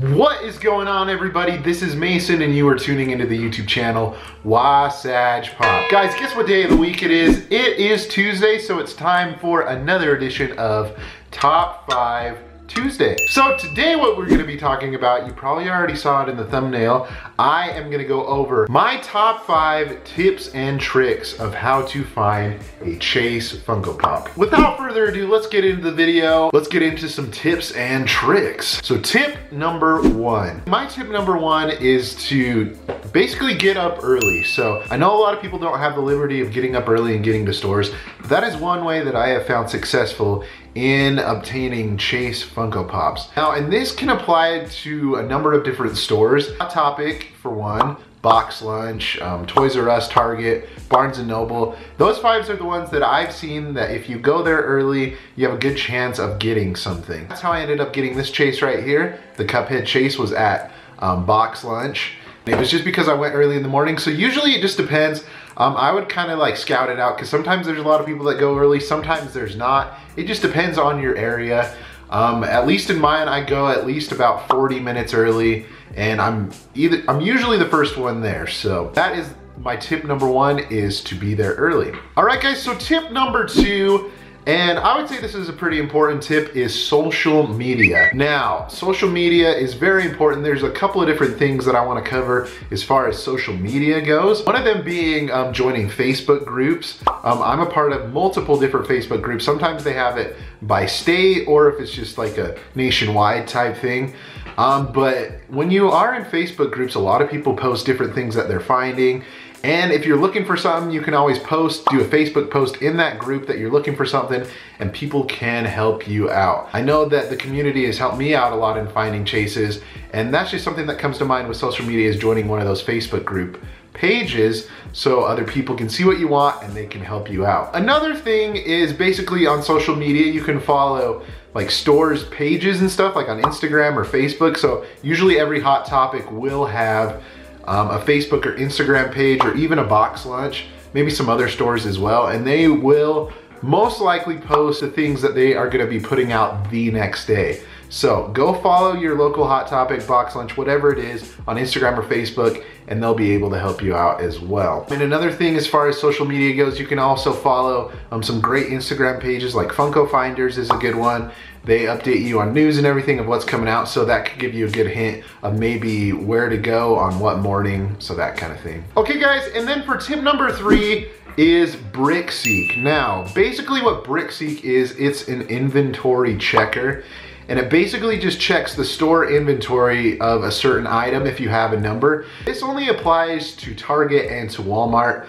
What is going on, everybody? This is Mason and you are tuning into the YouTube channel Wasaj Pop. Guys, guess what day of the week it is? It is Tuesday, so it's time for another edition of Top 5 Tuesday. So today what we're gonna be talking about, you probably already saw it in the thumbnail, I am gonna go over my top 5 tips and tricks of how to find a Chase Funko Pop. Without further ado, let's get into the video. Let's get into some tips and tricks. So tip number 1. My tip number 1 is to basically get up early. So I know a lot of people don't have the liberty of getting up early and getting to stores. But that is one way that I have found successful in obtaining Chase Funko Pops. Now, and this can apply to a number of different stores. Hot Topic, for one, Box Lunch, Toys R Us, Target, Barnes & Noble. Those 5s are the ones that I've seen that if you go there early, you have a good chance of getting something. That's how I ended up getting this Chase right here. The Cuphead Chase was at Box Lunch. It was just because I went early in the morning. So usually it just depends. I would kind of like scout it out because sometimes there's a lot of people that go early, sometimes there's not. It just depends on your area. At least in mine, I go at least about 40 minutes early, and I'm usually the first one there. So that is my tip number 1, is to be there early. All right, guys, so tip number 2, and I would say this is a pretty important tip, is social media. Now, social media is very important. There's a couple of different things that I want to cover as far as social media goes. One of them being joining Facebook groups. I'm a part of multiple different Facebook groups. Sometimes they have it by state, or if it's just like a nationwide type thing. But when you are in Facebook groups, a lot of people post different things that they're finding. And if you're looking for something, you can always do a Facebook post in that group that you're looking for something, and people can help you out. I know that the community has helped me out a lot in finding chases, and that's just something that comes to mind with social media, is joining one of those Facebook group pages so other people can see what you want and they can help you out. Another thing is basically on social media, you can follow like stores pages and stuff like on Instagram or Facebook. So usually every Hot Topic will have a Facebook or Instagram page, or even a Box Lunch, maybe some other stores as well, and they will most likely post the things that they are going to be putting out the next day. So go follow your local Hot Topic, Box Lunch, whatever it is, on Instagram or Facebook, and they'll be able to help you out as well. And another thing as far as social media goes, you can also follow some great Instagram pages, like Funko Finders is a good one. They update you on news and everything of what's coming out, so that could give you a good hint of maybe where to go on what morning, so that kind of thing. Okay guys, and then for tip number 3 is BRICKSEEK. Now, basically what BRICKSEEK is, it's an inventory checker, and it basically just checks the store inventory of a certain item if you have a number. This only applies to Target and to Walmart.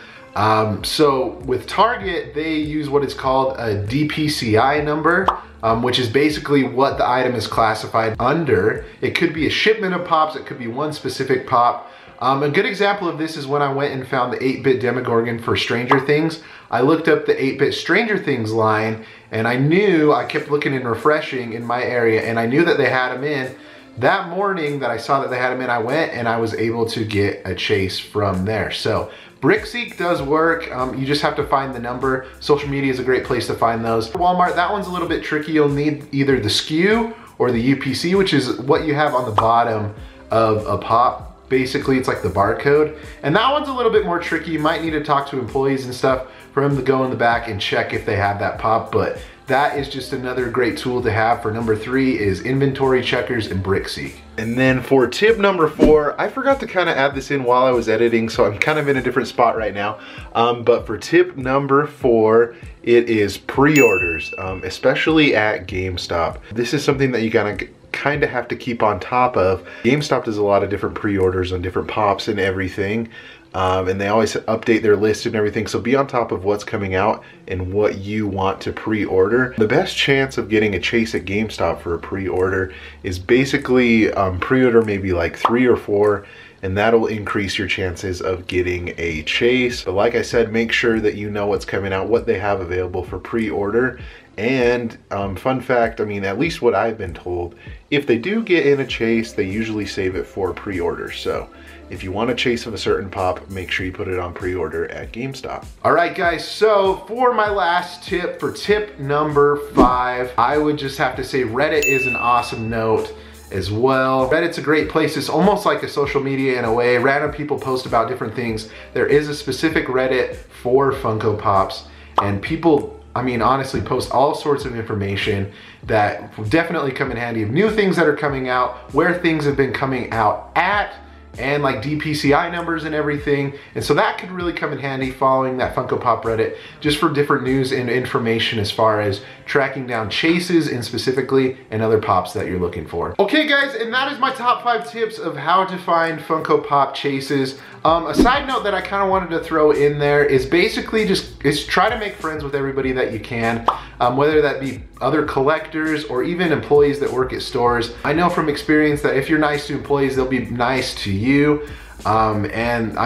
So with Target, they use what is called a DPCI number, which is basically what the item is classified under. It could be a shipment of pops, it could be one specific pop. A good example of this is when I went and found the 8-bit Demogorgon for Stranger Things. I looked up the 8-bit Stranger Things line, and I kept looking and refreshing in my area, and I knew that they had them in. That morning that I saw that they had them in, I went and I was able to get a chase from there. So BRICKSEEK does work. You just have to find the number. Social media is a great place to find those. Walmart, that one's a little bit tricky. You'll need either the SKU or the UPC, which is what you have on the bottom of a pop. Basically, it's like the barcode. And that one's a little bit more tricky. You might need to talk to employees and stuff for them to go in the back and check if they have that pop, but that is just another great tool to have for number 3, is inventory checkers and BRICKSEEK. And then for tip number 4, I forgot to kind of add this in while I was editing, so I'm kind of in a different spot right now. But for tip number 4, it is pre-orders, especially at GameStop. This is something that you gotta kind of have to keep on top of. GameStop does a lot of different pre-orders on different pops and everything. And they always update their list and everything, so be on top of what's coming out and what you want to pre-order. The best chance of getting a chase at GameStop for a pre-order is basically pre-order maybe like 3 or 4, and that'll increase your chances of getting a chase. But like I said, make sure that you know what's coming out, what they have available for pre-order. And fun fact, I mean, at least what I've been told, if they do get in a chase, they usually save it for pre-order. So if you want a chase of a certain pop, make sure you put it on pre-order at GameStop. All right, guys, so for my last tip, for tip number 5, I would just have to say Reddit is an awesome note. as well. Reddit's a great place. It's almost like a social media in a way. Random people post about different things. There is a specific Reddit for Funko Pops, and people, I mean, honestly post all sorts of information that will definitely come in handy of new things that are coming out, where things have been coming out at, and like DPCI numbers and everything. And so that could really come in handy following that Funko Pop Reddit just for different news and information as far as tracking down chases and specifically and other pops that you're looking for. Okay guys, and that is my top 5 tips of how to find Funko Pop chases. A side note that I kind of wanted to throw in there is basically just try to make friends with everybody that you can, whether that be other collectors or even employees that work at stores. I know from experience that if you're nice to employees, they'll be nice to you. And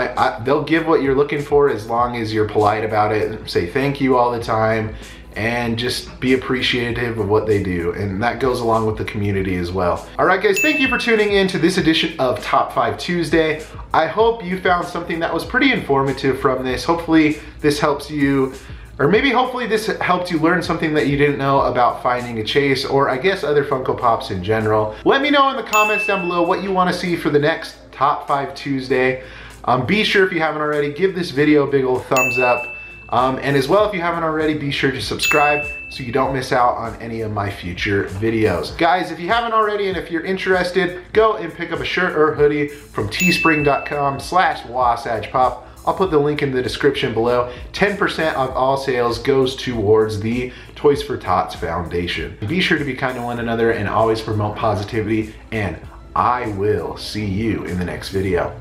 they'll give what you're looking for as long as you're polite about it, say thank you all the time, and just be appreciative of what they do. And that goes along with the community as well. All right guys, thank you for tuning in to this edition of Top 5 Tuesday. I hope you found something that was pretty informative from this. Hopefully this helps you, or maybe hopefully this helped you learn something that you didn't know about finding a chase, or I guess other Funko Pops in general. Let me know in the comments down below what you want to see for the next Top 5 Tuesday. Be sure, if you haven't already, give this video a big old thumbs up. And as well, if you haven't already, be sure to subscribe so you don't miss out on any of my future videos. Guys, if you haven't already and if you're interested, go and pick up a shirt or hoodie from teespring.com/wasagepop. I'll put the link in the description below. 10% of all sales goes towards the Toys for Tots Foundation. Be sure to be kind to one another and always promote positivity, and I will see you in the next video.